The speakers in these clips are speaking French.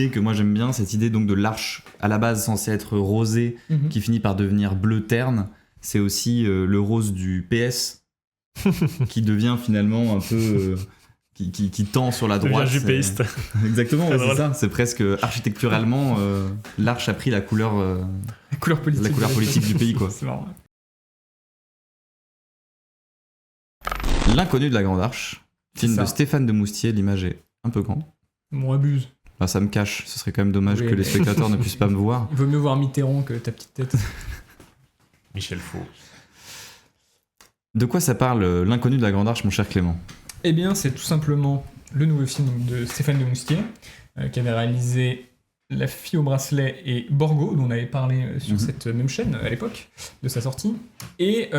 idée que moi j'aime bien, cette idée donc de l'arche à la base censée être rosée, qui finit par devenir bleu terne. C'est aussi le rose du PS qui devient finalement un peu qui tend sur la droite. Devient jupéiste. Exactement, Très c'est drôle. ça. C'est presque architecturalement l'arche a pris la couleur politique du pays, quoi. C'est marrant. L'inconnu de la Grande Arche, film C'est ça. de Stéphane de Moustier. L'image est un peu grande. On abuse. Bah, ça me cache. Ce serait quand même dommage Oui, que les mais- spectateurs ne puissent pas me voir. Il vaut mieux voir Mitterrand que ta petite tête. Michel Faux. De quoi ça parle, l'inconnu de la Grande Arche, mon cher Clément? Eh bien, c'est tout simplement le nouveau film donc, de Stéphane de Moustier, qui avait réalisé La fille au bracelet et Borgo, dont on avait parlé sur cette même chaîne à l'époque de sa sortie, et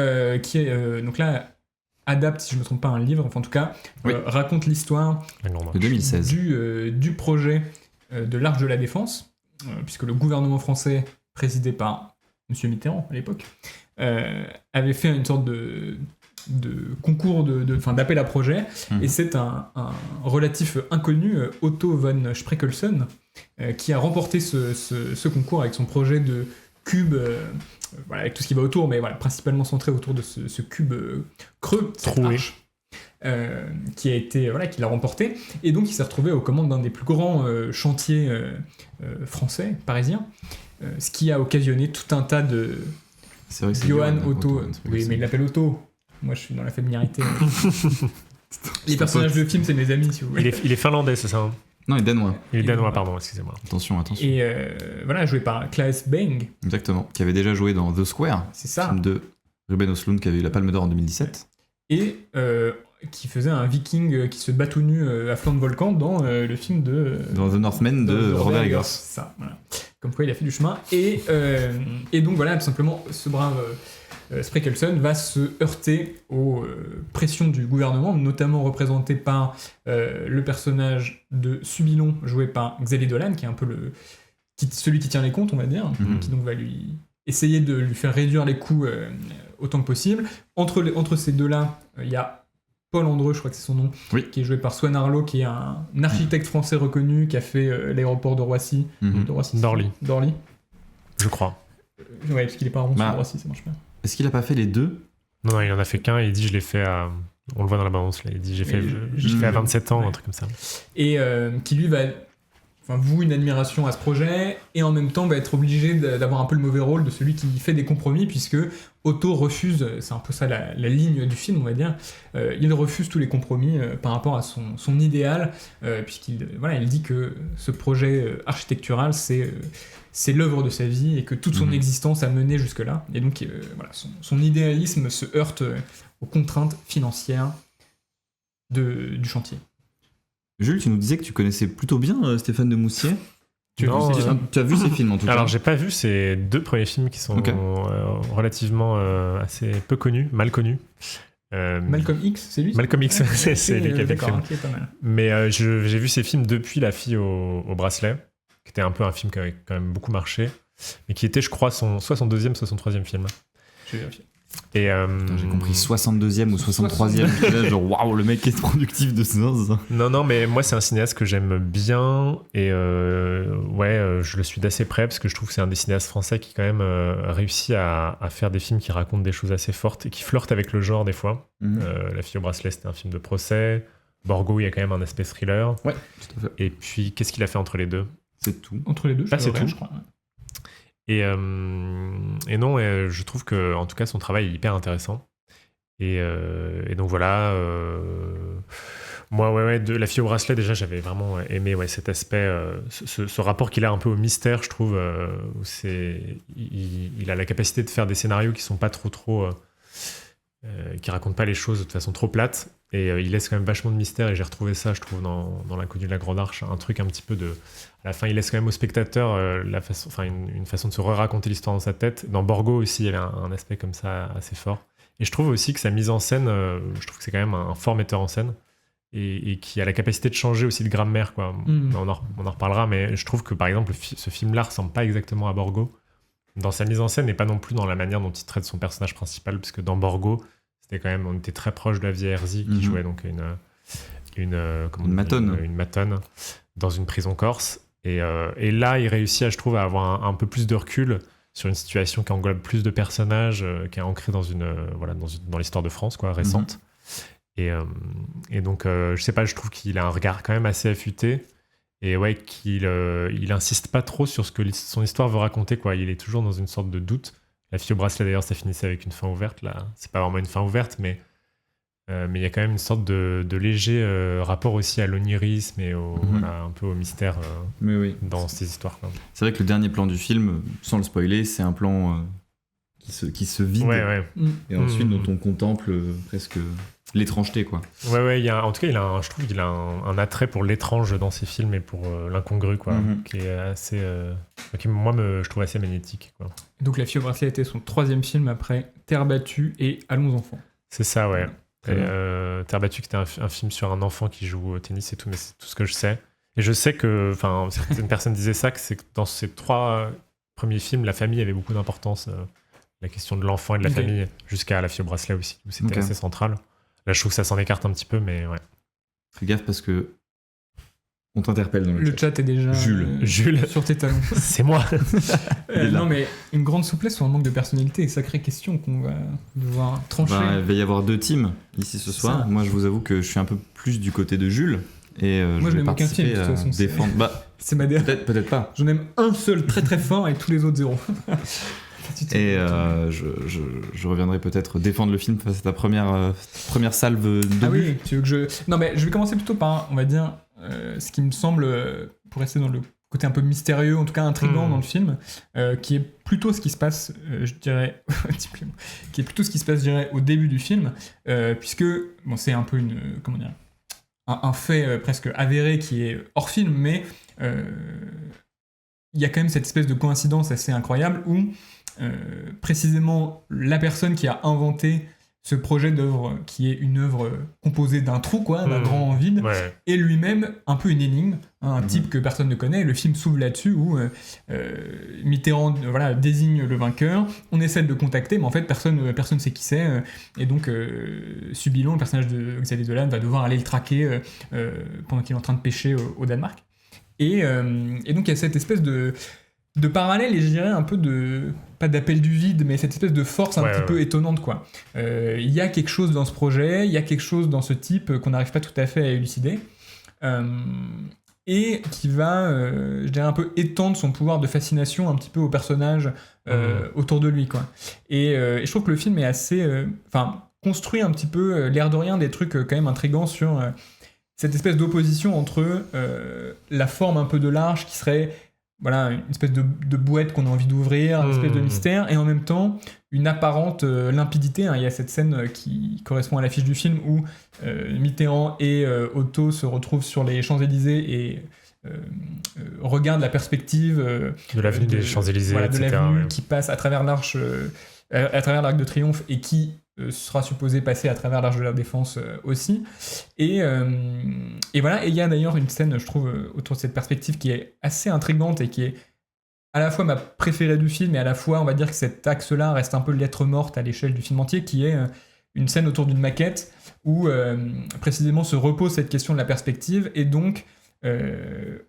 qui est donc là adapte, si je ne me trompe pas, un livre, enfin en tout cas, Oui. raconte l'histoire La grande De 2016. du projet de l'Arche de la Défense, puisque le gouvernement français, présidé par M. Mitterrand à l'époque, avait fait une sorte de concours d'appel à projet, et c'est un relatif inconnu, Otto von Spreckelsen, qui a remporté ce concours avec son projet de cube, voilà, avec tout ce qui va autour, mais voilà, principalement centré autour de ce cube creux, cette Troué. arche, qui a été qui l'a remporté, et donc il s'est retrouvé aux commandes d'un des plus grands chantiers français, parisiens, ce qui a occasionné tout un tas de C'est vrai que c'est Johan Johan Otto. c'est vrai Oui, que mais il l'appelle Otto. Moi, je suis dans la familiarité. Les personnages de film, c'est mes amis, si vous voulez. Il est finlandais, c'est ça hein? Non, il est danois. Il est Et danois, voilà. pardon, excusez-moi. Attention. Et voilà, joué par Claes Bang, Exactement. Qui avait déjà joué dans The Square, c'est ça. film de Ruben Östlund, qui avait eu la Palme d'Or en 2017. Et qui faisait un viking qui se bat tout nu à flanc de volcan dans le film de... Dans The Northman de Robert Eggers. C'est ça, voilà. Comme quoi, il a fait du chemin. Et donc voilà, tout simplement, ce brave Spreckelsen va se heurter aux pressions du gouvernement, notamment représenté par le personnage de Subilon, joué par Xavier Dolan, qui est un peu celui qui tient les comptes, on va dire, qui donc va lui essayer de lui faire réduire les coûts autant que possible. Entre ces deux-là, il y a Paul Andreu, je crois que c'est son nom, Oui. qui est joué par Swan Arlo, qui est un architecte français reconnu, qui a fait l'aéroport de Roissy. De Roissy, D'Orly. D'Orly. Je crois. Ouais, parce qu'il est pas rond Bah. sur Roissy, ça marche pas. Est-ce qu'il a pas fait les deux? Non, il en a fait qu'un, il dit je l'ai fait à... On le voit dans la bande-annonce, là, il dit j'ai fait à 27 ans, Ouais. un truc comme ça. Et qui lui va voue une admiration à ce projet, et en même temps va être obligé d'avoir un peu le mauvais rôle de celui qui fait des compromis, puisque Otto refuse, c'est un peu ça la ligne du film, on va dire, il refuse tous les compromis par rapport à son idéal, puisqu'il il dit que ce projet architectural, c'est l'œuvre de sa vie, et que toute son existence a mené jusque-là, et donc son idéalisme se heurte aux contraintes financières du chantier. Jules, tu nous disais que tu connaissais plutôt bien Stéphane de Moustier. Non, Tu as vu ses films en tout cas. Alors j'ai pas vu ces deux premiers films qui sont Ok. relativement assez peu connus, mal connus. Malcolm X, c'est lui Malcolm X, c'est lui qui a fait le d'accord, film. ok, pas mal. Mais j'ai vu ces films depuis La fille au bracelet, qui était un peu un film qui avait quand même beaucoup marché, et qui était, je crois, soit son deuxième, soit son troisième film. Je vais vérifier. Et Putain, j'ai compris 62e ou 63e. Là, genre, waouh, le mec est productif de ce sens. Non, mais moi, c'est un cinéaste que j'aime bien, et je le suis d'assez près, parce que je trouve que c'est un des cinéastes français qui, quand même, réussit à faire des films qui racontent des choses assez fortes, et qui flirtent avec le genre, des fois. La fille au bracelet, c'était un film de procès. Borgo, il y a quand même un aspect thriller. Ouais, tout à fait. Et puis, qu'est-ce qu'il a fait entre les deux? C'est tout. Entre les deux, Ah, c'est tout. je crois. Et non, je trouve que, en tout cas, son travail est hyper intéressant. Et donc voilà. Moi, de La fille au bracelet, déjà, j'avais vraiment aimé cet aspect, ce rapport qu'il a un peu au mystère, je trouve, où il a la capacité de faire des scénarios qui sont pas trop qui racontent pas les choses de façon trop plate. Et il laisse quand même vachement de mystère, et j'ai retrouvé ça, je trouve, dans L'inconnu de la Grande Arche, un truc un petit peu de... À la fin, il laisse quand même au spectateur une façon de se raconter l'histoire dans sa tête. Dans Borgo aussi, il y avait un aspect comme ça assez fort. Et je trouve aussi que sa mise en scène, je trouve que c'est quand même un fort metteur en scène, et qui a la capacité de changer aussi de grammaire, quoi. On en reparlera, mais je trouve que, par exemple, ce film-là ressemble pas exactement à Borgo, dans sa mise en scène, et pas non plus dans la manière dont il traite son personnage principal, parce que dans Borgo, on était très proche de la vieille Herzi, qui jouait donc une matonne dans une prison corse. Et là, il réussit, je trouve, à avoir un peu plus de recul sur une situation qui englobe plus de personnages, qui est ancrée dans dans l'histoire de France, quoi, récente. Et donc, je sais pas, je trouve qu'il a un regard quand même assez affûté. Et ouais, il insiste pas trop sur ce que son histoire veut raconter, quoi. Il est toujours dans une sorte de doute. La fille au bracelet, d'ailleurs, ça finissait avec une fin ouverte. Là, c'est pas vraiment une fin ouverte, mais il y a quand même une sorte de léger rapport aussi à l'onirisme et un peu au mystère dans ces histoires, quoi. C'est vrai que le dernier plan du film, sans le spoiler, c'est un plan qui se vide. Et ensuite, dont on contemple presque l'étrangeté, quoi. En tout cas, je trouve qu'il a un attrait pour l'étrange dans ses films et pour l'incongru, quoi, qui est assez, qui je trouve assez magnétique, quoi. Donc La fille au bracelet a été son 3e film après Terre battue et Allons enfants. C'est ça, ouais. Terre battue, qui était un film sur un enfant qui joue au tennis et tout, mais c'est tout ce que je sais. Et je sais que, certaines personnes disaient ça, que c'est que dans ces 3 premiers films, la famille avait beaucoup d'importance, la question de l'enfant et de la famille, jusqu'à La fille au bracelet aussi, où c'était assez central. Là, je trouve que ça s'en écarte un petit peu, mais ouais. Fais gaffe parce que on t'interpelle dans le chat est déjà Jules sur tes talons. C'est moi. Non, mais une grande souplesse ou un manque de personnalité, sacrée question qu'on va devoir trancher. Il va y avoir 2 teams ici ce soir. Moi, je vous avoue que je suis un peu plus du côté de Jules. Et moi, je vais n'aime aucun film, de toute façon. défendre. C'est ma peut-être pas. J'en aime un seul très très fort et tous les autres 0. Et je reviendrai peut-être défendre le film face à ta première salve d'obus. Ah oui, tu veux que Non, mais je vais commencer plutôt par, on va dire, ce qui me semble, pour rester dans le côté un peu mystérieux, en tout cas intriguant dans le film, qui est plutôt ce qui se passe, je dirais, qui est plutôt ce qui se passe, je dirais, au début du film, puisque, bon, c'est un peu un fait presque avéré qui est hors film, mais il y a quand même cette espèce de coïncidence assez incroyable où précisément la personne qui a inventé ce projet d'œuvre, qui est une œuvre composée d'un trou, quoi, d'un grand vide, est lui-même un peu une énigme, un type que personne ne connaît. Le film s'ouvre là-dessus où Mitterrand désigne le vainqueur, on essaie de le contacter, mais en fait personne ne sait qui c'est, et donc Subilon, le personnage de Xavier Dolan, va devoir aller le traquer pendant qu'il est en train de pêcher au Danemark. Et donc il y a cette espèce de parallèle, et je dirais un peu pas d'appel du vide, mais cette espèce de force un petit peu étonnante, quoi. Il y a quelque chose dans ce projet, il y a quelque chose dans ce type qu'on n'arrive pas tout à fait à élucider, et qui va, je dirais, un peu étendre son pouvoir de fascination un petit peu au personnage autour de lui, quoi. Et je trouve que le film est assez... construit un petit peu, l'air de rien, des trucs quand même intrigants sur cette espèce d'opposition entre la forme un peu de l'arche qui serait... une espèce de boîte qu'on a envie d'ouvrir, une espèce de mystère, et en même temps une apparente limpidité. Il y a cette scène qui correspond à l'affiche du film où Mitterrand et Otto se retrouvent sur les Champs-Élysées et regardent la perspective de l'avenue des Champs-Élysées, de l'avenue qui passe à travers l'arche, à travers l'Arc de Triomphe, et qui sera supposé passer à travers l'Arche de la Défense aussi. Et voilà, et il y a d'ailleurs une scène, je trouve, autour de cette perspective qui est assez intrigante et qui est à la fois ma préférée du film, et à la fois, on va dire que cet axe-là reste un peu lettre morte à l'échelle du film entier, qui est une scène autour d'une maquette où précisément se repose cette question de la perspective, et donc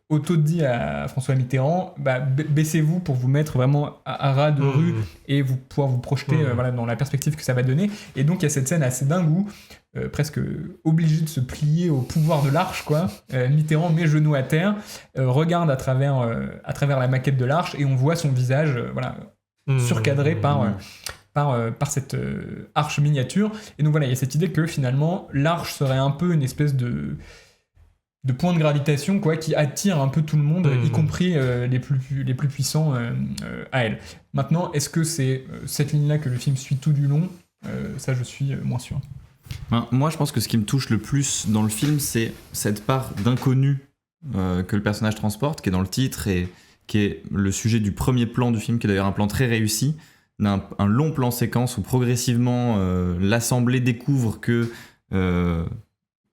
Otto dit à François Mitterrand, baissez-vous pour vous mettre vraiment à ras de rue et pouvoir vous projeter dans la perspective que ça va donner. Et donc il y a cette scène assez dingue où presque obligé de se plier au pouvoir de l'arche, quoi. Mitterrand met genoux à terre, regarde à travers la maquette de l'arche, et on voit son visage surcadré par cette arche miniature. Et donc voilà, il y a cette idée que finalement l'arche serait un peu une espèce de point de gravitation, quoi, qui attire un peu tout le monde, y compris les plus puissants à elle. Maintenant, est-ce que c'est cette ligne-là que le film suit tout du long ? Ça, je suis moins sûr. Moi, je pense que ce qui me touche le plus dans le film, c'est cette part d'inconnu que le personnage transporte, qui est dans le titre et qui est le sujet du premier plan du film, qui est d'ailleurs un plan très réussi, un long plan séquence où progressivement l'assemblée découvre que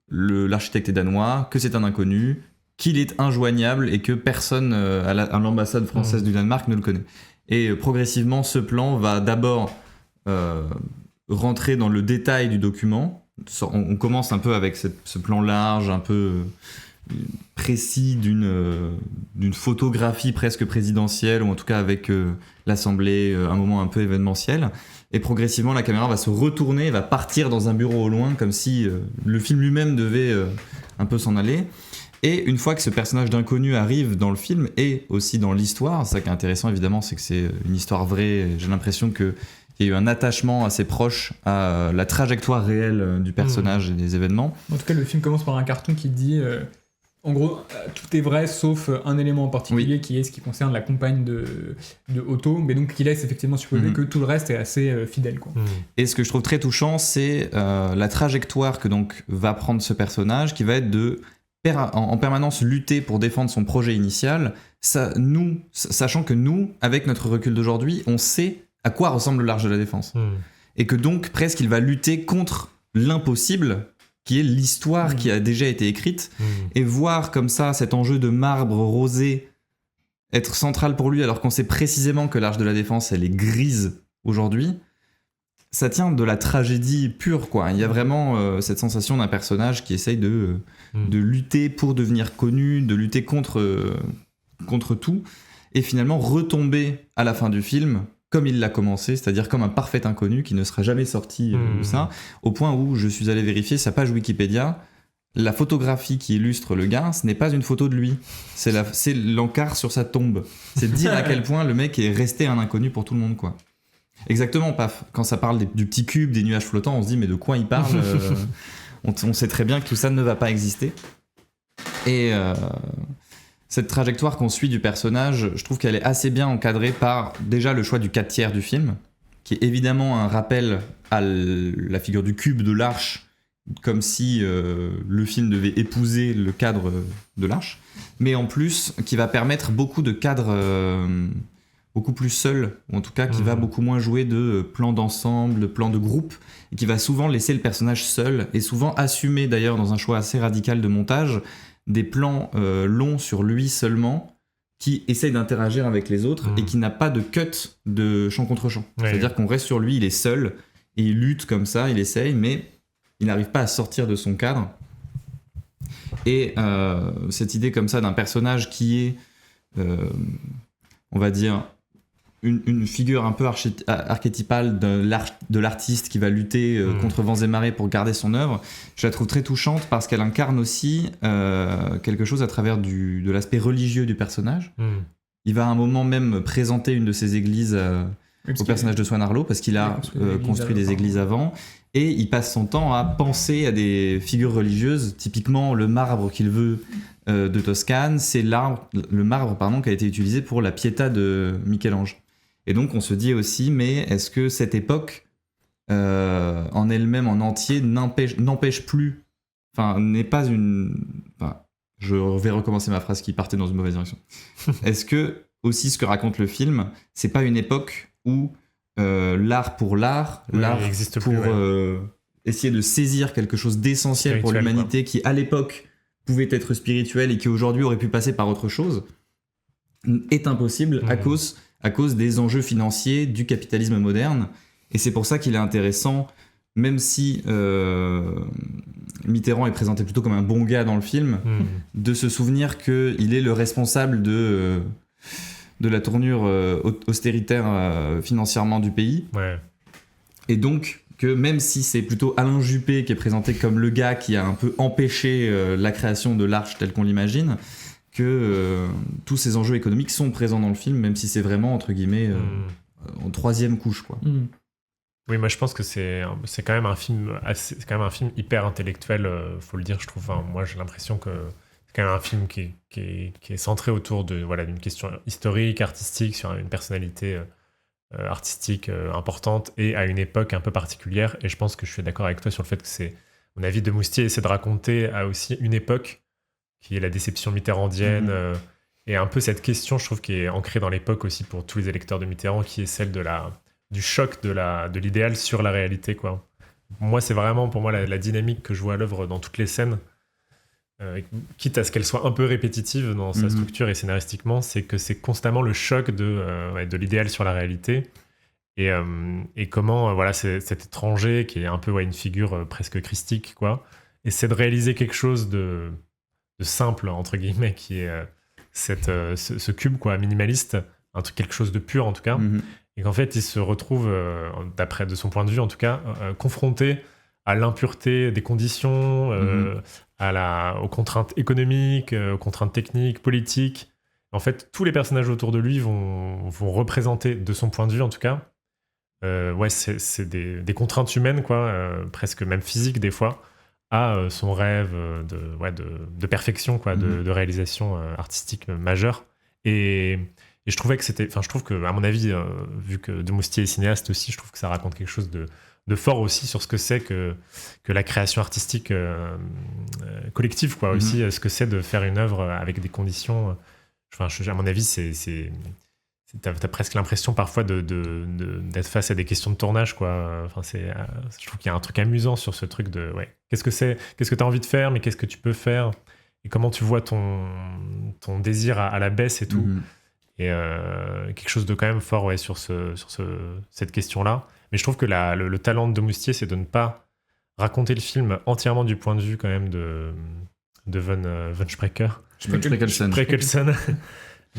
l'architecte est danois, que c'est un inconnu, qu'il est injoignable et que personne à l'ambassade française du Danemark ne le connaît. Et progressivement, ce plan va d'abord rentrer dans le détail du document. On commence un peu avec ce plan large, un peu précis d'une photographie presque présidentielle, ou en tout cas avec l'Assemblée, un moment un peu événementiel. Et progressivement, la caméra va se retourner, va partir dans un bureau au loin, comme si le film lui-même devait un peu s'en aller. Et une fois que ce personnage d'inconnu arrive dans le film, et aussi dans l'histoire, ça qui est intéressant évidemment, c'est que c'est une histoire vraie. J'ai l'impression qu'il y a eu un attachement assez proche à la trajectoire réelle du personnage et des événements. En tout cas, le film commence par un carton qui dit... En gros, tout est vrai sauf un élément en particulier qui est ce qui concerne la compagne de Otto, mais donc qui laisse effectivement supposer que tout le reste est assez fidèle, quoi. Et ce que je trouve très touchant, c'est la trajectoire que donc va prendre ce personnage, qui va être de en permanence lutter pour défendre son projet initial, sachant que nous, avec notre recul d'aujourd'hui, on sait à quoi ressemble l'Arche de la Défense. Et que donc presque il va lutter contre l'impossible, qui est l'histoire qui a déjà été écrite, et voir comme ça cet enjeu de marbre rosé être central pour lui, alors qu'on sait précisément que l'Arche de la Défense, elle est grise aujourd'hui, ça tient de la tragédie pure, quoi. Il y a vraiment cette sensation d'un personnage qui essaye de lutter pour devenir connu, de lutter contre tout, et finalement retomber à la fin du film comme il l'a commencé, c'est-à-dire comme un parfait inconnu qui ne sera jamais sorti de ça, au point où je suis allé vérifier sa page Wikipédia. La photographie qui illustre le gars, ce n'est pas une photo de lui, c'est l'encart sur sa tombe. C'est dire à quel point le mec est resté un inconnu pour tout le monde, quoi. Exactement, paf. Quand ça parle du petit cube, des nuages flottants, on se dit mais de quoi il parle on sait très bien que tout ça ne va pas exister. Et cette trajectoire qu'on suit du personnage, je trouve qu'elle est assez bien encadrée par déjà le choix du 4/3 du film, qui est évidemment un rappel à la figure du cube de l'arche, comme si le film devait épouser le cadre de l'arche, mais en plus qui va permettre beaucoup de cadres beaucoup plus seuls, ou en tout cas qui va beaucoup moins jouer de plans d'ensemble, de plans de groupe, et qui va souvent laisser le personnage seul, et souvent assumer d'ailleurs dans un choix assez radical de montage, des plans longs sur lui seulement, qui essaye d'interagir avec les autres et qui n'a pas de cut de champ contre champ. C'est-à-dire qu'on reste sur lui, il est seul, et il lutte comme ça, il essaye, mais il n'arrive pas à sortir de son cadre. Et cette idée comme ça d'un personnage qui est, on va dire, une figure un peu archétypale de l'artiste qui va lutter contre vents et marées pour garder son œuvre, je la trouve très touchante parce qu'elle incarne aussi quelque chose à travers de l'aspect religieux du personnage. Il va à un moment même présenter une de ses églises au personnage de Swan Arlo parce qu'il a construit des églises avant, et il passe son temps à penser à des figures religieuses, typiquement le marbre qu'il veut de Toscane, c'est le marbre qui a été utilisé pour la Pietà de Michel-Ange. Et donc on se dit aussi, mais est-ce que cette époque en elle-même en entier n'empêche plus, n'est pas une... je vais recommencer ma phrase qui partait dans une mauvaise direction. Est-ce que aussi ce que raconte le film, c'est pas une époque où l'art pour l'art pour essayer de saisir quelque chose d'essentiel pour l'humanité, qui à l'époque pouvait être spirituel et qui aujourd'hui aurait pu passer par autre chose, est impossible à cause des enjeux financiers du capitalisme moderne. Et c'est pour ça qu'il est intéressant, même si Mitterrand est présenté plutôt comme un bon gars dans le film, de se souvenir qu'il est le responsable de la tournure austéritaire financièrement du pays. Et donc que même si c'est plutôt Alain Juppé qui est présenté comme le gars qui a un peu empêché la création de l'Arche telle qu'on l'imagine, que tous ces enjeux économiques sont présents dans le film, même si c'est vraiment, entre guillemets, en troisième couche, quoi. Oui, moi je pense que c'est quand même un film hyper intellectuel, faut le dire, je trouve. Moi j'ai l'impression que c'est quand même un film qui est centré autour d'une question historique, artistique, sur une personnalité artistique importante et à une époque un peu particulière. Et je pense que je suis d'accord avec toi sur le fait que c'est, à mon avis, de Moustier essaie de raconter à aussi une époque qui est la déception mitterrandienne, et un peu cette question, je trouve, qui est ancrée dans l'époque aussi pour tous les électeurs de Mitterrand, qui est celle du choc de l'idéal sur la réalité, quoi. Moi, c'est vraiment, pour moi, la dynamique que je vois à l'œuvre dans toutes les scènes, quitte à ce qu'elle soit un peu répétitive dans sa structure et scénaristiquement, c'est que c'est constamment le choc de l'idéal sur la réalité, et comment cet étranger, qui est un peu une figure presque christique, quoi, essaie de réaliser quelque chose simple, entre guillemets, qui est ce cube, quoi, minimaliste, quelque chose de pur, en tout cas. Et qu'en fait, il se retrouve, de son point de vue, en tout cas, confronté à l'impureté des conditions, aux contraintes économiques, aux contraintes techniques, politiques. En fait, tous les personnages autour de lui vont représenter, de son point de vue en tout cas, c'est des contraintes humaines, quoi, presque même physiques des fois, à son rêve de perfection, quoi, de réalisation artistique majeure. Et je trouvais que je trouve que, à mon avis, vu que Demoustier est cinéaste aussi, je trouve que ça raconte quelque chose de fort aussi sur ce que c'est que la création artistique collective, quoi, aussi, ce que c'est de faire une œuvre avec des conditions. À mon avis, t'as presque l'impression parfois d'être face à des questions de tournage, quoi. Je trouve qu'il y a un truc amusant sur ce truc de qu'est-ce que t'as envie de faire, mais qu'est-ce que tu peux faire, et comment tu vois ton désir à la baisse et tout. Et quelque chose de quand même fort sur cette question-là. Mais je trouve que le talent de Moustier, c'est de ne pas raconter le film entièrement du point de vue quand même de von Spreckelsen.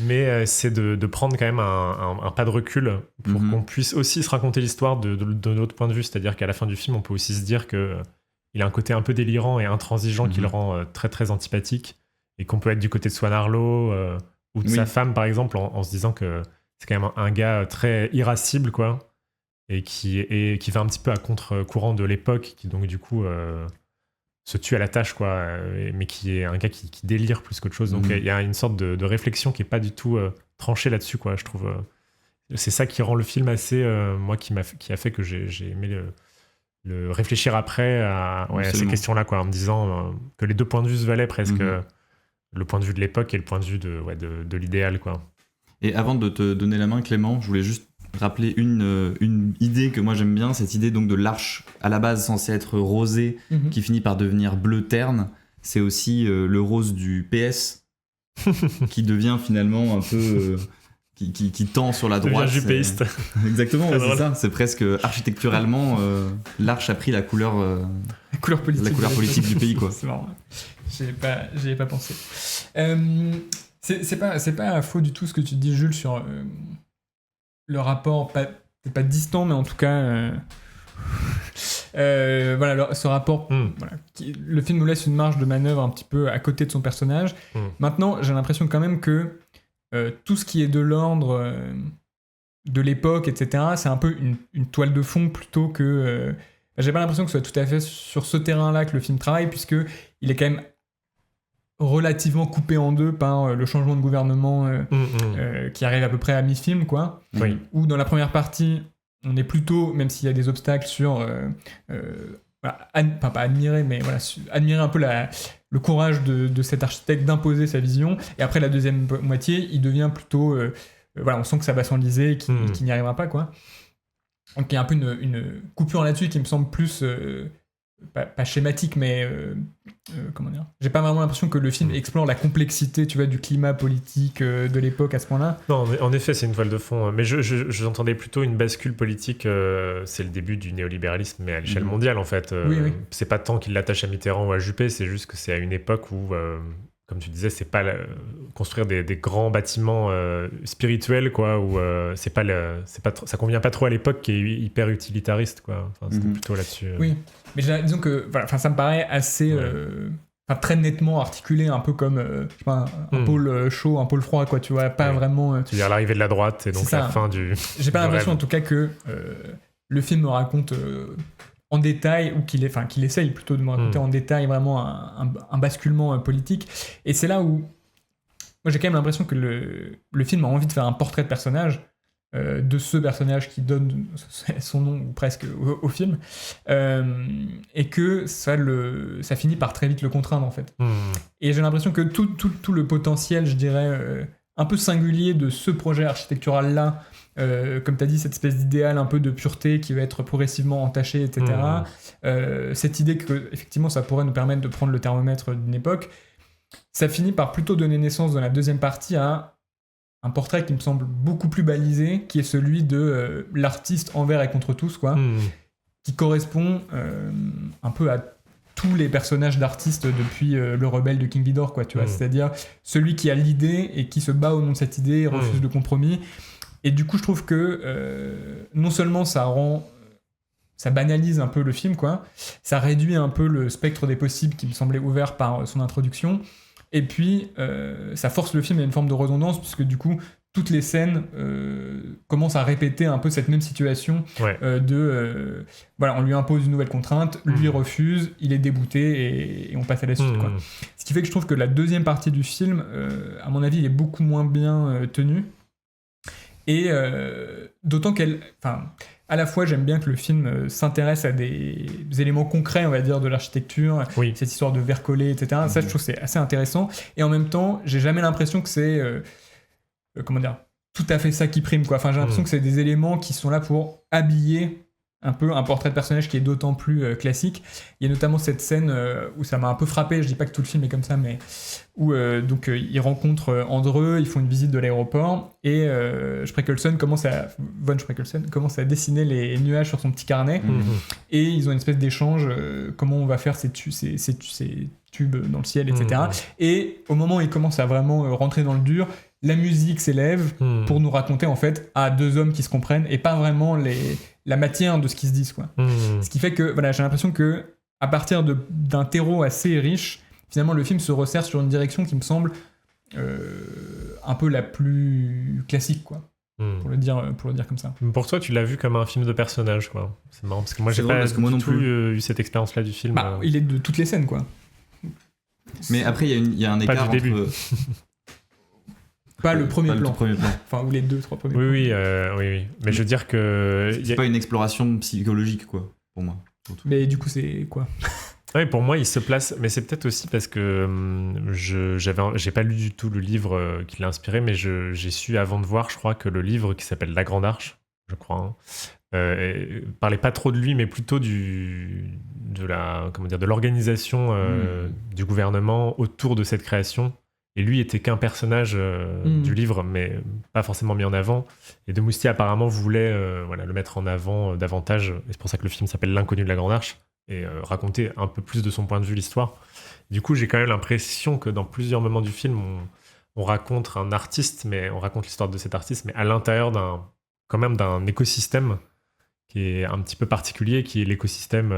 Mais c'est de prendre quand même un pas de recul pour qu'on puisse aussi se raconter l'histoire de notre point de vue. C'est-à-dire qu'à la fin du film, on peut aussi se dire qu'il a un côté un peu délirant et intransigeant qui le rend très très antipathique, et qu'on peut être du côté de Swan Arlo ou de sa femme, par exemple, en se disant que c'est quand même un gars très irascible, quoi, et qui va un petit peu à contre-courant de l'époque, qui donc du coup se tue à la tâche, quoi, mais qui est un gars qui délire plus qu'autre chose. Donc il y a une sorte de réflexion qui est pas du tout tranchée là-dessus, quoi, je trouve. C'est ça qui rend le film assez, moi, qui a fait que j'ai aimé le réfléchir après à ces questions-là, quoi, en me disant que les deux points de vue se valaient presque, le point de vue de l'époque et le point de vue de l'idéal, quoi. Et avant de te donner la main, Clément, je voulais juste rappeler une idée que moi j'aime bien, cette idée donc de l'arche à la base censée être rosée, qui finit par devenir bleu terne. C'est aussi le rose du PS qui devient finalement un peu qui tend sur la droite. Devient jupéiste. Exactement, c'est ça. C'est presque architecturalement l'arche a pris la couleur politique du pays, quoi. C'est marrant. J'y ai pas pensé. C'est pas faux du tout ce que tu dis, Jules, sur le rapport, peut-être pas distant, mais en tout cas, ce rapport, le film nous laisse une marge de manœuvre un petit peu à côté de son personnage. Maintenant, j'ai l'impression quand même que tout ce qui est de l'ordre de l'époque, etc., c'est un peu une toile de fond plutôt que... j'ai pas l'impression que ce soit tout à fait sur ce terrain-là que le film travaille, puisqu'il est quand même relativement coupé en deux par le changement de gouvernement qui arrive à peu près à mi-film, quoi. Où dans la première partie, on est plutôt, même s'il y a des obstacles, sur pas admirer, mais admirer un peu le courage de cet architecte d'imposer sa vision. Et après la deuxième moitié, il devient plutôt on sent que ça va s'enliser et qu'il n'y arrivera pas, quoi. Donc il y a un peu une coupure là-dessus qui me semble plus pas schématique, mais comment dire, j'ai pas vraiment l'impression que le film explore la complexité, tu vois, du climat politique de l'époque à ce point-là. Non, en effet, c'est une toile de fond, mais j'entendais plutôt une bascule politique. C'est le début du néolibéralisme, mais à l'échelle mondiale, en fait. Oui. C'est pas tant qu'il l'attache à Mitterrand ou à Juppé, c'est juste que c'est à une époque où, comme tu disais, c'est pas construire des grands bâtiments spirituels, quoi, où ça convient pas trop à l'époque qui est hyper utilitariste, quoi. Enfin, c'était plutôt là-dessus. Oui, mais disons que ça me paraît assez très nettement articulé, un peu comme un pôle chaud, un pôle froid, quoi, tu vois, pas vraiment. Tu veux dire l'arrivée de la droite et donc la fin du. J'ai pas l'impression, en tout cas, que le film me raconte en détail, ou qu'il essaye plutôt de me raconter en détail vraiment un basculement politique. Et c'est là où moi j'ai quand même l'impression que le film a envie de faire un portrait de personnage, de ce personnage qui donne son nom ou presque au film, et que ça finit par très vite le contraindre, en fait. Et j'ai l'impression que tout le potentiel, je dirais, un peu singulier de ce projet architectural là, comme tu as dit, cette espèce d'idéal un peu de pureté qui va être progressivement entaché, etc. Cette idée que effectivement ça pourrait nous permettre de prendre le thermomètre d'une époque, ça finit par plutôt donner naissance dans la deuxième partie à un portrait qui me semble beaucoup plus balisé, qui est celui de l'artiste envers et contre tous, quoi, qui correspond un peu à tous les personnages d'artistes depuis le rebelle de King Vidor, quoi, tu vois. C'est-à-dire celui qui a l'idée et qui se bat au nom de cette idée, refuse le compromis. Et du coup, je trouve que non seulement ça banalise un peu le film, quoi, ça réduit un peu le spectre des possibles qui me semblait ouvert par son introduction, et puis ça force le film à une forme de redondance, puisque du coup, toutes les scènes commencent à répéter un peu cette même situation voilà, on lui impose une nouvelle contrainte, lui refuse, il est dégoûté et on passe à la suite, quoi. Ce qui fait que je trouve que la deuxième partie du film, à mon avis, il est beaucoup moins bien tenue, et d'autant à la fois, j'aime bien que le film s'intéresse à des éléments concrets, on va dire, de l'architecture, cette histoire de verre collé, etc. Ça, je trouve que c'est assez intéressant. Et en même temps, j'ai jamais l'impression que c'est tout à fait ça qui prime, quoi. Enfin, j'ai l'impression que c'est des éléments qui sont là pour habiller un peu un portrait de personnage qui est d'autant plus classique. Il y a notamment cette scène où ça m'a un peu frappé, je dis pas que tout le film est comme ça, mais où ils rencontrent Andreu, ils font une visite de l'aéroport, et Von Spreckelsen commence à dessiner les nuages sur son petit carnet, et ils ont une espèce d'échange, comment on va faire ces tubes dans le ciel, etc. Et au moment où ils commencent à vraiment rentrer dans le dur, la musique s'élève pour nous raconter en fait deux hommes qui se comprennent et pas vraiment la matière de ce qu'ils se disent, quoi. Ce qui fait que voilà, j'ai l'impression que à partir d'un terreau assez riche, finalement le film se resserre sur une direction qui me semble un peu la plus classique, quoi. Pour le dire comme ça. Pour toi, tu l'as vu comme un film de personnage, quoi. C'est marrant parce que moi j'ai pas du tout eu cette expérience-là du film. Il est de toutes les scènes, quoi. Mais après il y a un écart entre début. Pas le premier plan. Enfin, ou les 2-3 premiers plans. Oui. Mais je veux dire que... C'est pas une exploration psychologique, quoi, pour moi. Mais du coup, c'est quoi ? Oui, pour moi, il se place... Mais c'est peut-être aussi parce que j'ai pas lu du tout le livre qui l'a inspiré, mais j'ai su avant de voir, je crois, que le livre qui s'appelle La Grande Arche, je crois, parlait pas trop de lui, mais plutôt de l'organisation du gouvernement autour de cette création. Et lui était qu'un personnage du livre, mais pas forcément mis en avant. Et de Moustier apparemment voulait le mettre en avant davantage. Et c'est pour ça que le film s'appelle L'inconnu de la Grande Arche, et raconter un peu plus de son point de vue l'histoire. Du coup, j'ai quand même l'impression que dans plusieurs moments du film, on raconte un artiste, mais on raconte l'histoire de cet artiste, mais à l'intérieur d'un écosystème qui est un petit peu particulier, qui est l'écosystème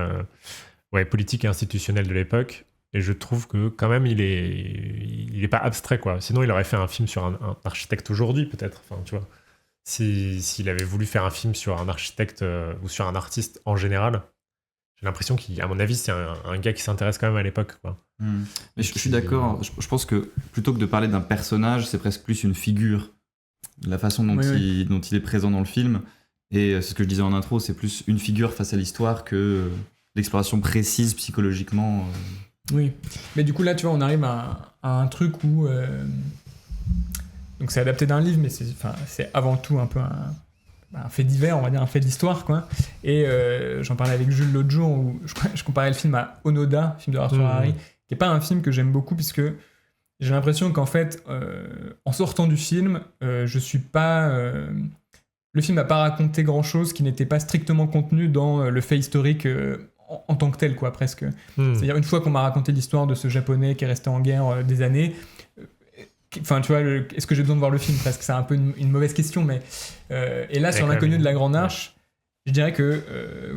politique et institutionnel de l'époque. Et je trouve que quand même il est pas abstrait, quoi. Sinon il aurait fait un film sur un architecte aujourd'hui, peut-être. Enfin, tu vois, s'il avait voulu faire un film sur un architecte ou sur un artiste en général, j'ai l'impression qu'à mon avis c'est un gars qui s'intéresse quand même à l'époque, quoi. Mais je suis d'accord. Je pense que plutôt que de parler d'un personnage, c'est presque plus une figure. La façon dont il est présent dans le film, et c'est ce que je disais en intro, c'est plus une figure face à l'histoire que l'exploration précise psychologiquement. Oui, mais du coup là tu vois on arrive à un truc où donc c'est adapté d'un livre, mais c'est avant tout un peu un fait divers, on va dire un fait d'histoire, quoi. Et j'en parlais avec Jules l'autre jour où je comparais le film à Onoda, film de Arthur Harari, qui est pas un film que j'aime beaucoup puisque j'ai l'impression qu'en fait en sortant du film je suis pas le film n'a pas raconté grand chose qui n'était pas strictement contenu dans le fait historique en tant que tel, quoi, presque. C'est-à-dire, une fois qu'on m'a raconté l'histoire de ce japonais qui est resté en guerre des années, enfin, tu vois, est-ce que j'ai besoin de voir le film, presque? C'est un peu une mauvaise question, mais... et là, sur L'inconnu de la Grande Arche, je dirais que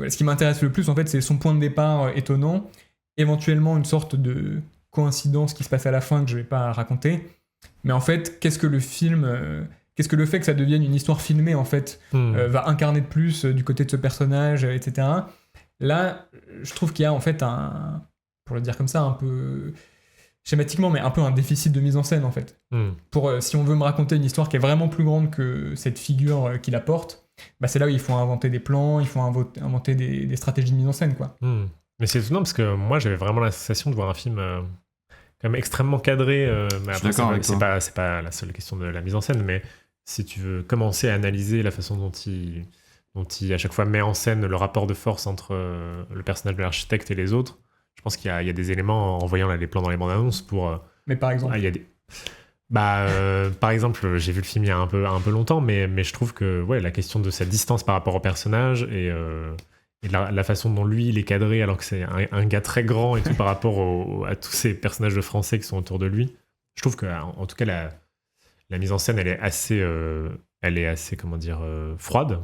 ce qui m'intéresse le plus, en fait, c'est son point de départ étonnant, éventuellement une sorte de coïncidence qui se passe à la fin que je vais pas raconter, mais en fait, qu'est-ce que le film... qu'est-ce que le fait que ça devienne une histoire filmée, en fait, va incarner de plus du côté de ce personnage, etc. Là, je trouve qu'il y a en fait pour le dire comme ça, un peu schématiquement, mais un peu un déficit de mise en scène, en fait. Si on veut me raconter une histoire qui est vraiment plus grande que cette figure qui la porte, bah c'est là où il faut inventer des plans, il faut inventer des stratégies de mise en scène, quoi. Mais c'est étonnant parce que moi, j'avais vraiment la sensation de voir un film quand même extrêmement cadré. Mais après, c'est pas la seule question de la mise en scène, mais si tu veux commencer à analyser la façon dont il à chaque fois met en scène le rapport de force entre le personnage de l'architecte et les autres. Je pense qu'il y a des éléments en voyant les plans dans les bandes annonces pour... Mais par exemple par exemple, j'ai vu le film il y a un peu longtemps, mais je trouve que la question de sa distance par rapport au personnage et et la façon dont lui il est cadré alors que c'est un gars très grand et tout par rapport à tous ces personnages de français qui sont autour de lui. Je trouve que en tout cas la mise en scène elle est assez comment dire froide,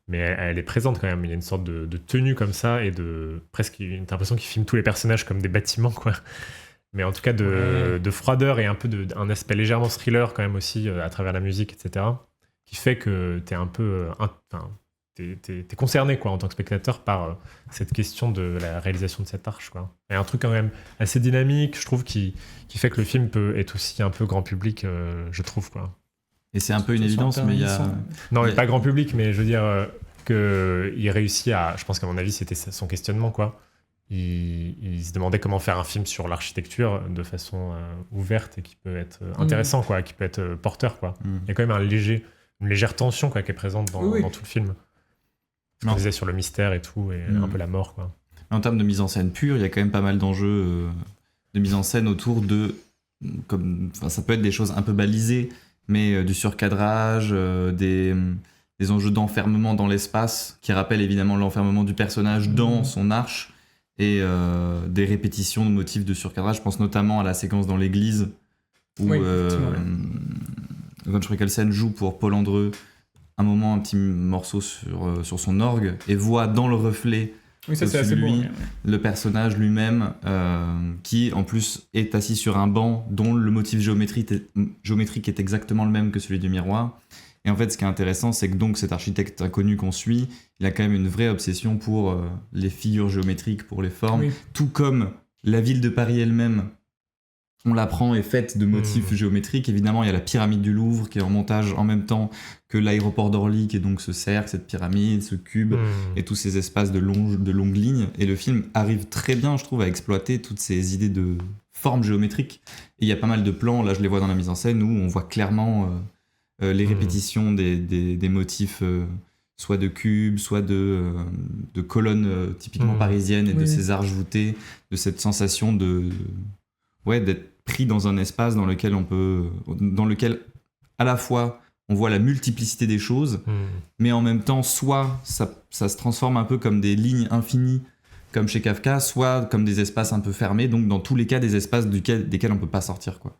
mais elle est présente quand même. Il y a une sorte de tenue comme ça et presque t'as l'impression qu'il filme tous les personnages comme des bâtiments quoi. Mais en tout cas de froideur et un peu un aspect légèrement thriller quand même aussi à travers la musique, etc. Qui fait que t'es un peu t'es concerné quoi en tant que spectateur par cette question de la réalisation de cette arche quoi. Et un truc quand même assez dynamique, je trouve, qui fait que le film peut être aussi un peu grand public, je trouve quoi. Et c'est un peu une évidence, mais il y a... Non, mais pas grand public, mais je veux dire qu'il réussit à... Je pense qu'à mon avis, c'était son questionnement, quoi. Il se demandait comment faire un film sur l'architecture de façon ouverte et qui peut être intéressant, quoi, qui peut être porteur, quoi. Il y a quand même une légère tension, quoi, qui est présente dans tout le film. Ce qu'on disait sur le mystère et tout, et un peu la mort, quoi. En termes de mise en scène pure, il y a quand même pas mal d'enjeux de mise en scène autour de... ça peut être des choses un peu balisées, mais du surcadrage, des enjeux d'enfermement dans l'espace, qui rappellent évidemment l'enfermement du personnage dans son arche, et des répétitions de motifs de surcadrage. Je pense notamment à la séquence dans l'église, où Von Schreckelsen joue pour Paul Andreu un petit morceau sur son orgue, et voit dans le reflet c'est lui, beau, le personnage lui-même, qui en plus est assis sur un banc dont le motif géométrique est exactement le même que celui du miroir. Et en fait, ce qui est intéressant, c'est que donc cet architecte inconnu qu'on suit, il a quand même une vraie obsession pour les figures géométriques, pour les formes, tout comme la ville de Paris elle-même, on l'apprend, est faite de motifs géométriques. Évidemment, il y a la pyramide du Louvre qui est en montage en même temps que l'aéroport d'Orly, qui est donc ce cercle, cette pyramide, ce cube, et tous ces espaces de longues lignes. Et le film arrive très bien, je trouve, à exploiter toutes ces idées de formes géométriques. Et il y a pas mal de plans, là je les vois dans la mise en scène, où on voit clairement les répétitions des motifs, soit de cubes, soit de colonnes typiquement parisiennes, et de ces arches voûtées, de cette sensation d'être pris dans un espace dans lequel à la fois on voit la multiplicité des choses, mais en même temps soit ça se transforme un peu comme des lignes infinies comme chez Kafka, soit comme des espaces un peu fermés, donc dans tous les cas des espaces desquels on peut pas sortir quoi.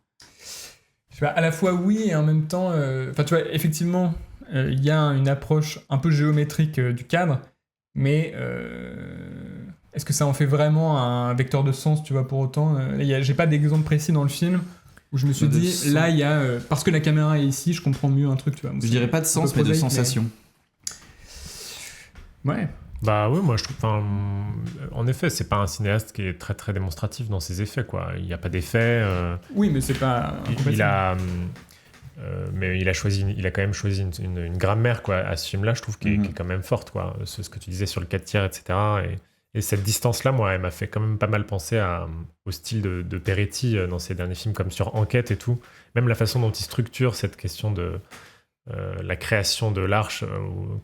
Je sais pas, à la fois oui et en même temps tu vois, effectivement il y a une approche un peu géométrique du cadre, mais est-ce que ça en fait vraiment un vecteur de sens, tu vois, pour autant j'ai pas d'exemple précis dans le film où je me suis dit, là, il y a... parce que la caméra est ici, je comprends mieux un truc, tu vois. Je dirais pas de sens, mais de sensation. Ouais. Bah oui, moi je trouve... en effet, c'est pas un cinéaste qui est très très démonstratif dans ses effets, quoi. Il n'y a pas d'effets. Oui, mais c'est pas... mais il a quand même choisi une grammaire, quoi, à ce film-là, je trouve, qui est quand même forte, quoi. Ce que tu disais sur le 4/3, etc., et cette distance-là, moi, elle m'a fait quand même pas mal penser au style de Peretti dans ses derniers films, comme sur Enquête et tout. Même la façon dont il structure cette question de la création de l'Arche,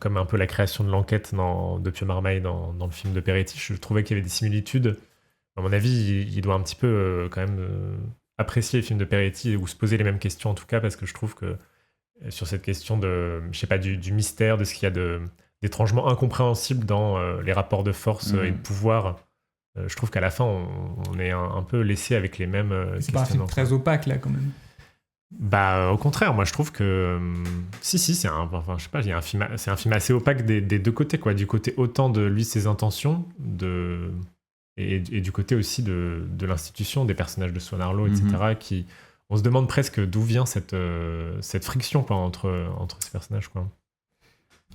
comme un peu la création de l'enquête de Pio Marmaille dans le film de Peretti. Je trouvais qu'il y avait des similitudes. À mon avis, il doit un petit peu quand même apprécier les films de Peretti ou se poser les mêmes questions, en tout cas, parce que je trouve que sur cette question je sais pas, du mystère, de ce qu'il y a d'étrangement incompréhensible dans les rapports de force et de pouvoir. Je trouve qu'à la fin, on est un peu laissé avec les mêmes c'est pas un film très opaque, là, quand même. Bah, au contraire, moi, je trouve que... Si, je sais pas, c'est un film assez opaque des deux côtés, quoi. Du côté autant de lui, ses intentions, et du côté aussi de l'institution, des personnages de Swan Arlo, etc., qui... On se demande presque d'où vient cette friction, quoi, entre ces personnages, quoi.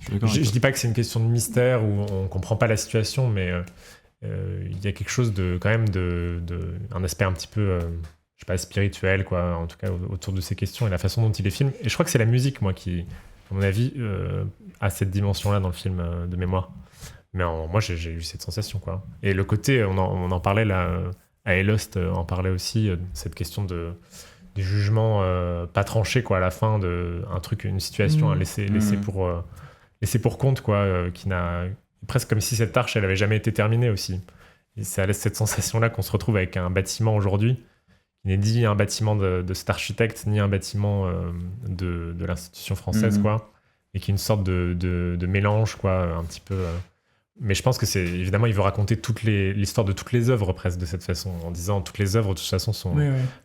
Je dis pas que c'est une question de mystère où on comprend pas la situation, mais il y a quelque chose quand même un aspect un petit peu, je sais pas, spirituel, quoi, en tout cas autour de ces questions et la façon dont il les filme. Et je crois que c'est la musique, moi, qui, à mon avis, a cette dimension-là dans le film de mémoire. Mais moi, j'ai eu cette sensation, quoi. Et le côté, on en parlait là, à Lost en parlait aussi, cette question du jugement pas tranché, quoi, à la fin une situation laissée pour compte, quoi, qui n'a presque comme si cette arche elle avait jamais été terminée aussi. Et ça laisse cette sensation là qu'on se retrouve avec un bâtiment aujourd'hui qui n'est ni un bâtiment de cet architecte ni un bâtiment de l'institution française, quoi, et qui est une sorte de mélange, quoi, un petit peu Mais je pense que c'est évidemment, il veut raconter l'histoire de toutes les œuvres presque de cette façon, en disant toutes les œuvres de toute façon sont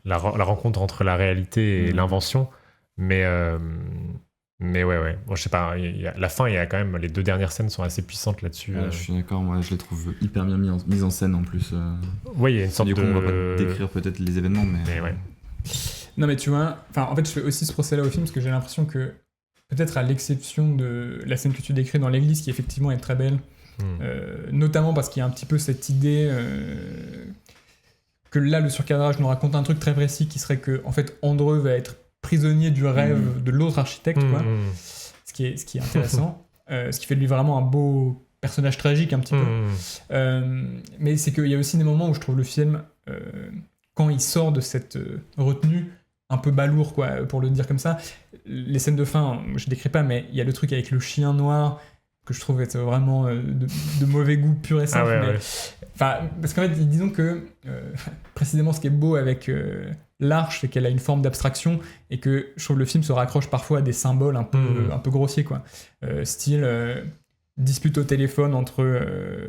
la rencontre entre la réalité et l'invention. Mais ouais. Bon, je sais pas, la fin, il y a quand même les 2 dernières scènes sont assez puissantes là-dessus. Je suis d'accord, moi je les trouve hyper bien mise en scène en plus. Oui, il y a une sorte du coup, on va pas décrire peut-être les événements, mais ouais. Non, mais tu vois, en fait, je fais aussi ce procès-là au film parce que j'ai l'impression que, peut-être à l'exception de la scène que tu décris dans l'église, qui effectivement est très belle, notamment parce qu'il y a un petit peu cette idée que là, le surcadrage nous raconte un truc très précis qui serait que, en fait, Andreu va être prisonnier du rêve de l'autre architecte, quoi. Ce qui est intéressant, ce qui fait de lui vraiment un beau personnage tragique un petit peu. Mais c'est qu'il y a aussi des moments où je trouve le film, quand il sort de cette retenue, un peu balourd, quoi, pour le dire comme ça. Les scènes de fin, je décris pas, mais il y a le truc avec le chien noir que je trouve être vraiment de mauvais goût pur et simple. Parce qu'en fait, disons que précisément ce qui est beau avec l'Arche, c'est qu'elle a une forme d'abstraction et que je trouve le film se raccroche parfois à des symboles un peu grossiers, quoi. Style dispute au téléphone entre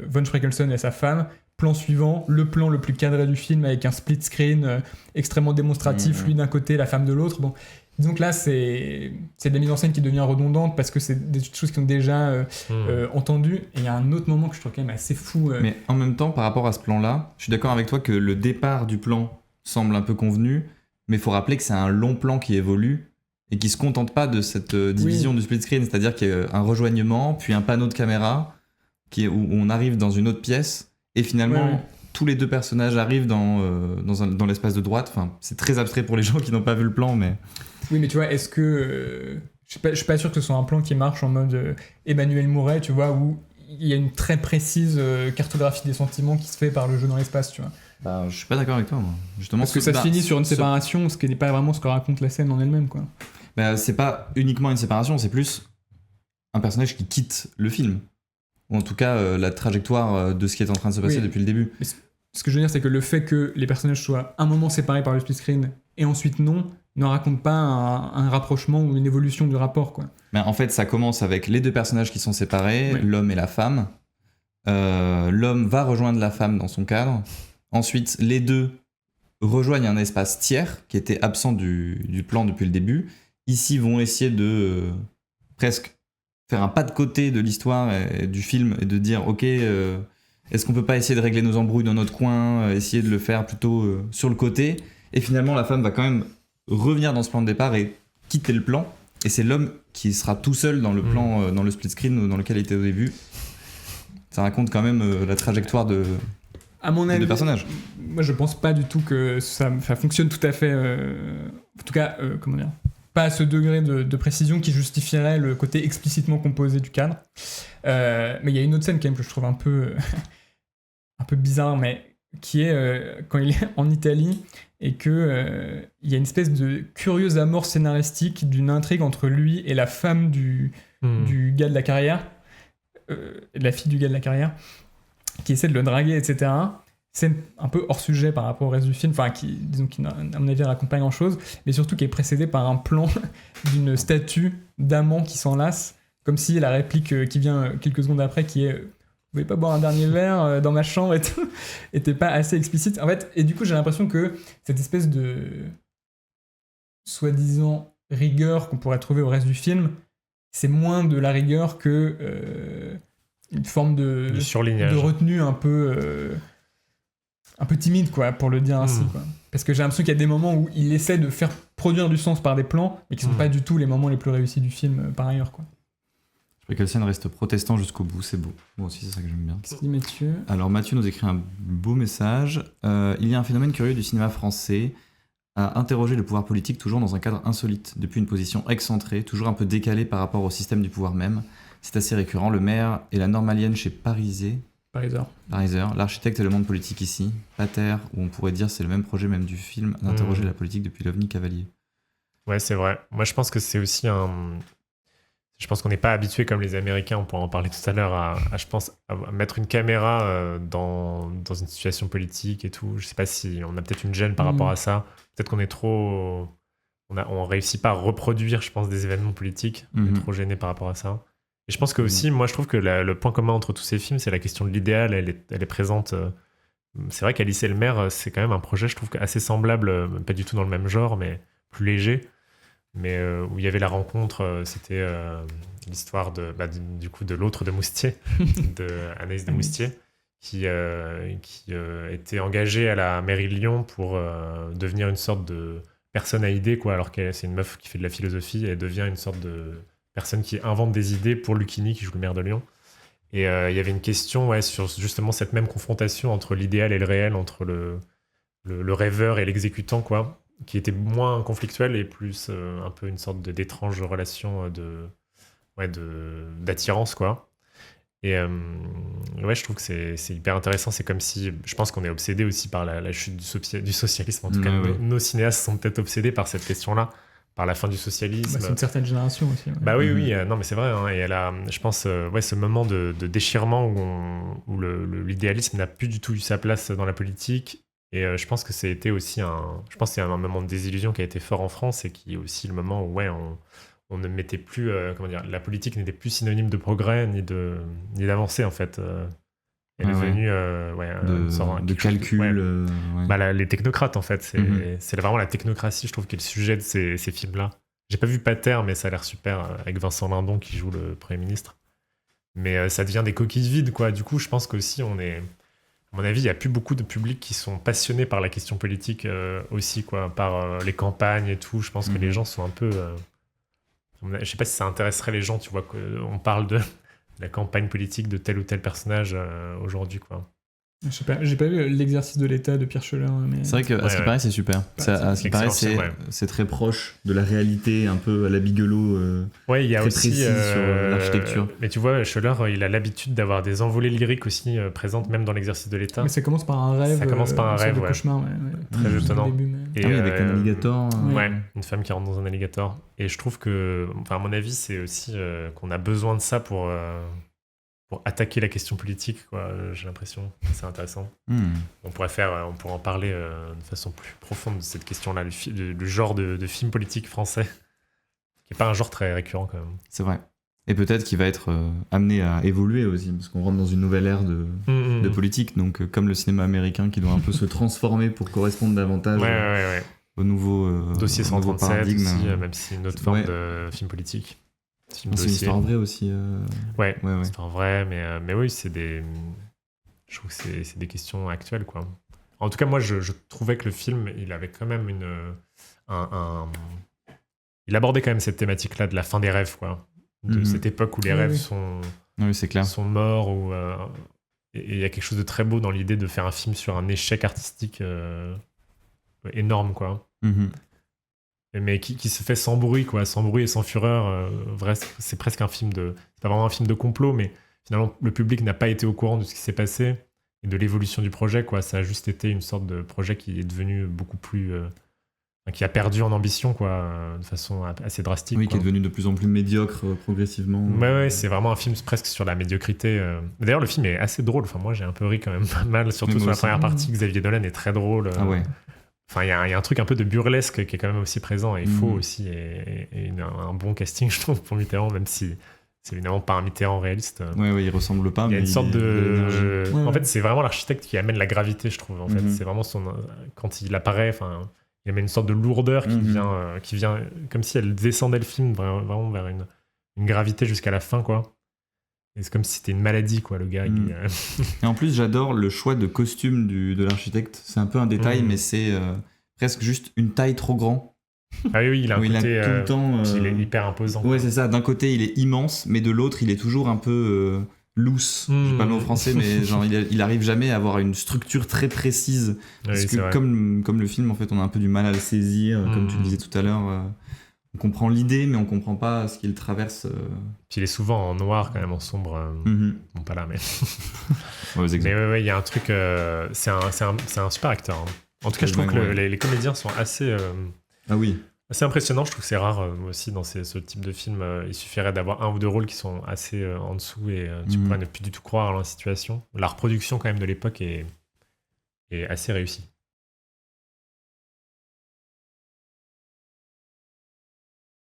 von Schreckelson et sa femme. Plan suivant, le plan le plus cadré du film avec un split screen extrêmement démonstratif, lui d'un côté, la femme de l'autre. Bon, disons que là, c'est de la mise en scène qui devient redondante parce que c'est des choses qui ont déjà entendues. Et il y a un autre moment que je trouve quand même assez fou. Mais en même temps, par rapport à ce plan-là, je suis d'accord avec toi que le départ du plan semble un peu convenu, mais il faut rappeler que c'est un long plan qui évolue et qui se contente pas de cette division du split screen, c'est-à-dire qu'il y a un rejoignement, puis un panneau de caméra où on arrive dans une autre pièce. Et finalement, tous les 2 personnages arrivent dans l'espace de droite. Enfin, c'est très abstrait pour les gens qui n'ont pas vu le plan, mais... Oui, mais tu vois, est-ce que... je suis pas sûr que ce soit un plan qui marche en mode Emmanuel Mouret, tu vois, où il y a une très précise cartographie des sentiments qui se fait par le jeu dans l'espace, tu vois. Bah, je suis pas d'accord avec toi, moi. Justement, parce que ça se finit sur une séparation, ce qui n'est pas vraiment ce que raconte la scène en elle-même, quoi. Bah, c'est pas uniquement une séparation, c'est plus un personnage qui quitte le film. Ou en tout cas, la trajectoire de ce qui est en train de se passer depuis le début. Mais ce que je veux dire, c'est que le fait que les personnages soient un moment séparés par le split screen et ensuite non, ne raconte pas un rapprochement ou une évolution du rapport, quoi. Mais en fait, ça commence avec les 2 personnages qui sont séparés, l'homme et la femme. L'homme va rejoindre la femme dans son cadre. Ensuite, les 2 rejoignent un espace tiers qui était absent du plan depuis le début. Ici, vont essayer de presque faire un pas de côté de l'histoire et du film et de dire ok, est-ce qu'on peut pas essayer de régler nos embrouilles dans notre coin, essayer de le faire plutôt sur le côté, et finalement la femme va quand même revenir dans ce plan de départ et quitter le plan, et c'est l'homme qui sera tout seul dans le plan, dans le split screen dans lequel il était au début. Ça raconte quand même la trajectoire des 2 personnages. Moi je pense pas du tout que ça fonctionne tout à fait, en tout cas comment dire, pas à ce degré de précision qui justifierait le côté explicitement composé du cadre. Mais il y a une autre scène quand même que je trouve un peu bizarre, mais qui est quand il est en Italie et que il y a une espèce de curieuse amorce scénaristique d'une intrigue entre lui et la femme du gars de la carrière, la fille du gars de la carrière, qui essaie de le draguer, etc. C'est un peu hors sujet par rapport au reste du film, enfin qui à mon avis raconte pas grand chose, mais surtout qui est précédé par un plan d'une statue d'amant qui s'enlace, comme si la réplique qui vient quelques secondes après, qui est vous voulez pas boire un dernier verre dans ma chambre et tout, était pas assez explicite en fait. Et du coup j'ai l'impression que cette espèce de soi-disant rigueur qu'on pourrait trouver au reste du film, c'est moins de la rigueur que une forme de retenue un peu timide, quoi, pour le dire ainsi, quoi. Parce que j'ai l'impression qu'il y a des moments où il essaie de faire produire du sens par des plans, mais qui sont pas du tout les moments les plus réussis du film par ailleurs, quoi. Schreckelson reste protestant jusqu'au bout, c'est beau. Moi aussi, c'est ça que j'aime bien. Qu'est-ce qu'il dit Mathieu ? Alors Mathieu nous écrit un beau message. Il y a un phénomène curieux du cinéma français à interroger le pouvoir politique toujours dans un cadre insolite, depuis une position excentrée, toujours un peu décalée par rapport au système du pouvoir même. C'est assez récurrent. Le maire et la normalienne chez Pariser, l'architecte et le monde politique ici. Pater, où on pourrait dire c'est le même projet même du film, d'interroger la politique depuis l'OVNI Cavalier. Ouais, c'est vrai. Moi, je pense que c'est aussi Je pense qu'on n'est pas habitué comme les Américains, on pourra en parler tout à l'heure, à mettre une caméra dans une situation politique et tout. Je sais pas si on a peut-être une gêne par rapport à ça. Peut-être qu'on est trop... On réussit pas à reproduire, je pense, des événements politiques. On est trop gêné par rapport à ça. Et je pense que aussi, moi, je trouve que le point commun entre tous ces films, c'est la question de l'idéal. Elle est présente. C'est vrai qu'Alice et le maire, c'est quand même un projet, je trouve, assez semblable, pas du tout dans le même genre, mais plus léger. Mais où il y avait la rencontre, c'était l'histoire du coup de l'autre de Moustier, de Anaïs de Moustier, qui était engagée à la mairie de Lyon pour devenir une sorte de personne à idées, quoi, alors que c'est une meuf qui fait de la philosophie, et elle devient une sorte de personne qui invente des idées pour Lucchini, qui joue le maire de Lyon. Et il y avait une question sur justement cette même confrontation entre l'idéal et le réel, entre le rêveur et l'exécutant, quoi, qui était moins conflictuelle et plus un peu une sorte d'étrange relation d'attirance, quoi. Et je trouve que c'est hyper intéressant. C'est comme si, je pense qu'on est obsédé aussi par la chute du socialisme. En tout cas, nos cinéastes sont peut-être obsédés par cette question-là, par la fin du socialisme. C'est une certaine génération aussi. Ouais. Oui, non, mais c'est vrai. Hein, et elle a, je pense, ce moment de déchirement où l'idéalisme n'a plus du tout eu sa place dans la politique. Et je pense que c'était aussi je pense qu'il y a un moment de désillusion qui a été fort en France, et qui est aussi le moment où on ne mettait plus, la politique n'était plus synonyme de progrès ni d'avancée, en fait. Elle est devenue de calcul. Les technocrates, en fait, c'est vraiment la technocratie, je trouve, qui est le sujet de ces films-là. J'ai pas vu Pater, mais ça a l'air super, avec Vincent Lindon qui joue le Premier ministre. Mais ça devient des coquilles vides, quoi. Du coup, je pense qu'aussi à mon avis, il n'y a plus beaucoup de publics qui sont passionnés par la question politique aussi, quoi, par les campagnes et tout. Je pense que les gens sont un peu... je sais pas si ça intéresserait les gens, tu vois, qu'on parle de la campagne politique de tel ou tel personnage aujourd'hui, quoi. Je sais pas, j'ai pas vu l'exercice de l'État de Pierre Scholin, mais... C'est vrai que à ce qui paraît, c'est super. À ce qui paraît, c'est très proche de la réalité, un peu à la Bigelow. Il y a très aussi précis sur l'architecture. Mais tu vois, Scholler, il a l'habitude d'avoir des envolées lyriques aussi présentes, même dans l'exercice de l'État. Mais ça commence par un rêve. Ça commence par un rêve, de cauchemar, très étonnant. Mais... Et avec un alligator. Une femme qui rentre dans un alligator. Et je trouve que, à mon avis, c'est aussi qu'on a besoin de ça pour attaquer la question politique, quoi. J'ai l'impression. C'est intéressant. On pourrait en parler de façon plus profonde de cette question-là, le genre de film politique français, qui n'est pas un genre très récurrent, quand même. C'est vrai. Et peut-être qu'il va être amené à évoluer aussi, parce qu'on rentre dans une nouvelle ère de politique, donc comme le cinéma américain qui doit un peu se transformer pour correspondre davantage au nouveau Dossier 137 paradigme. Aussi, même si c'est une autre forme de film politique. C'est une histoire vraie aussi. Ouais. Histoire vraie, mais oui, je trouve que c'est des questions actuelles, quoi. En tout cas, moi, je trouvais que le film, il avait quand même il abordait quand même cette thématique-là de la fin des rêves, quoi. De cette époque où les rêves sont morts, et il y a quelque chose de très beau dans l'idée de faire un film sur un échec artistique énorme, quoi. Mais qui se fait sans bruit, quoi, sans bruit et sans fureur. C'est presque un film c'est pas vraiment un film de complot, mais finalement le public n'a pas été au courant de ce qui s'est passé et de l'évolution du projet, quoi. Ça a juste été une sorte de projet qui est devenu beaucoup plus qui a perdu en ambition, quoi, de façon assez drastique. Oui, quoi. Qui est devenu de plus en plus médiocre progressivement. Ouais, c'est vraiment un film presque sur la médiocrité. D'ailleurs, le film est assez drôle. Enfin, moi, j'ai un peu ri quand même pas mal, surtout sur la première partie. Xavier Dolan est très drôle. Ah ouais. Enfin, il y a un truc un peu de burlesque qui est quand même aussi présent, et il faut aussi un bon casting, je trouve, pour Mitterrand, même si c'est évidemment pas un Mitterrand réaliste. Ouais, il ressemble pas. Il y a une sorte de... En fait, c'est vraiment l'architecte qui amène la gravité, je trouve. En fait, c'est vraiment quand il apparaît, enfin, il amène une sorte de lourdeur qui vient comme si elle descendait le film vraiment vers une gravité jusqu'à la fin, quoi. Et c'est comme si c'était une maladie, quoi, le gars. Et en plus, j'adore le choix de costume de l'architecte. C'est un peu un détail, mais c'est presque juste une taille trop grand. Ah oui, il a un côté tout le temps, il est hyper imposant. Ouais, c'est ça. D'un côté, il est immense, mais de l'autre, il est toujours un peu loose. Je sais pas le mot français, mais genre, il arrive jamais à avoir une structure très précise. Parce que comme le film, en fait, on a un peu du mal à le saisir, comme tu le disais tout à l'heure. On comprend l'idée, mais on comprend pas ce qu'il traverse. Puis il est souvent en noir, quand même, en sombre. Bon, pas là, mais... mais il y a un truc... c'est un super acteur. Hein. En tout cas, je trouve que les comédiens sont assez... assez impressionnants. Je trouve que c'est rare aussi dans ce type de film. Il suffirait d'avoir un ou deux rôles qui sont assez en dessous, et tu pourrais ne plus du tout croire à la situation. La reproduction, quand même, de l'époque est assez réussie.